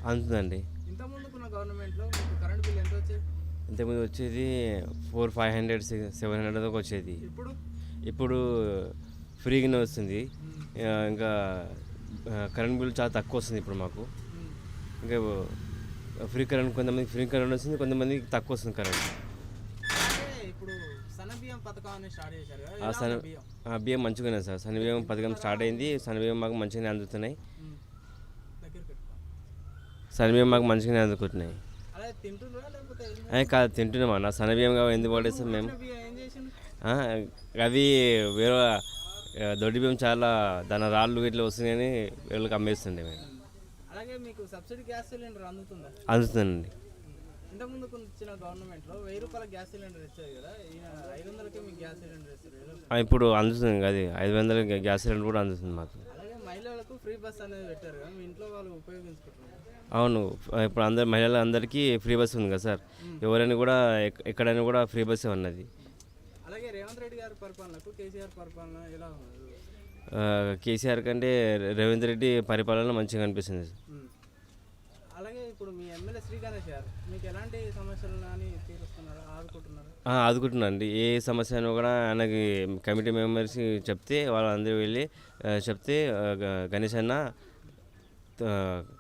అందుతుందండి. ఇంతకుముందుకున్న గవర్నమెంట్‌లో మీకు current bill ఎంత వచ్చేది? ఇంతకుముందు వచ్చేది 400, 500, 700 దాకా వచ్చేది. ఇప్పుడు? ఇప్పుడు ఫ్రీగానే వస్తుంది. హ్మ్. ఇంకా కరెంట్ బిల్ చాలా తక్కువ వస్తుంది ఇప్పుడు మాకు. హ్మ్. ఇంకా కొంతమందికి ఫ్రీ కరెంట్ వస్తుంది, కొంతమందికి తక్కువ వస్తుంది కరెంట్. అలాగే ఇప్పుడు సన్నబియ్యం పథకం అనేది స్టార్ట్ చేశారు కదా! ఆ ఎలా సన్న ఉంది బియ్యం? బియ్యం మంచిగానే సార్. సన్నబియ్యం పథకం స్టార్ట్ అయింది. సన్నబియ్యం మాకు మంచిగానే అందుతున్నాయి. హ్మ్. దగ్గర పెట్టుకో. సన్నబియ్యం మాకు మంచిగానే అందుకుంటున్నాయి. అలాగే తింటున్నారా లేకపోతే ఏం అదే కాదు తింటున్నాం అన్న. సన్నబియ్యం ఎందుకు పడేస్తాం మేము? చేస్తున్నారు? బియ్యం ఏం చేసిండ్రు? అవి వేరే దొడ్డి బియ్యం చాలా దాని రాళ్ళు ఇట్లా వస్తున్నాయని వీళ్ళకి అమ్మేస్తుండే మేము. అలాగే మీకు సబ్సిడీ గ్యాస్ సిలిండర్ అందుతుందా? అందుతుందండి. ఇంతకుముందుకు వచ్చిన గవర్నమెంట్లో ₹1000 గ్యాస్ సిలిండర్ ఇచ్చేది కదా! ఈయన 500కే మీకు గ్యాస్ సిలిండర్ ఇస్తారు. ఇప్పుడు అందుతుంది అది 500 గ్యాస్ సిలిండర్ కూడా అందుతుంది మాకు. అలాగే మహిళలకు ఫ్రీ బస్ అనేది పెట్టారు కదా! మీ ఇంట్లో వాళ్ళు ఉపయోగించుకుంటున్నారు. అవును. ఇప్పుడు మహిళలందరికీ ఫ్రీ బస్ ఉంది కదా సార్. ఎవరైనా కూడా ఎక్కడైనా కూడా ఫ్రీ బస్సే ఉన్నది. అలాగే రేవంత్ రెడ్డి గారి పరిపాలనకు కేసీఆర్ పరిపాలన ఎలా ఉంది? కేసీఆర్ కంటే రేవంత్ రెడ్డి పరిపాలన మంచిగా అనిపిస్తుంది. అలాగే ఇప్పుడు మీ ఎమ్మెల్యే శ్రీ గణేష్ గారు మీకు ఎలాంటి సమస్యలు అని తీరుస్తున్నారు, ఆదుకుంటున్నారు? ఆదుకుంటున్నానండి. ఏ సమస్య అయినా కూడా ఆయనకి కమిటీ మెంబర్స్ చెప్తే వాళ్ళందరూ వెళ్ళి చెప్తే గణేష్ అన్న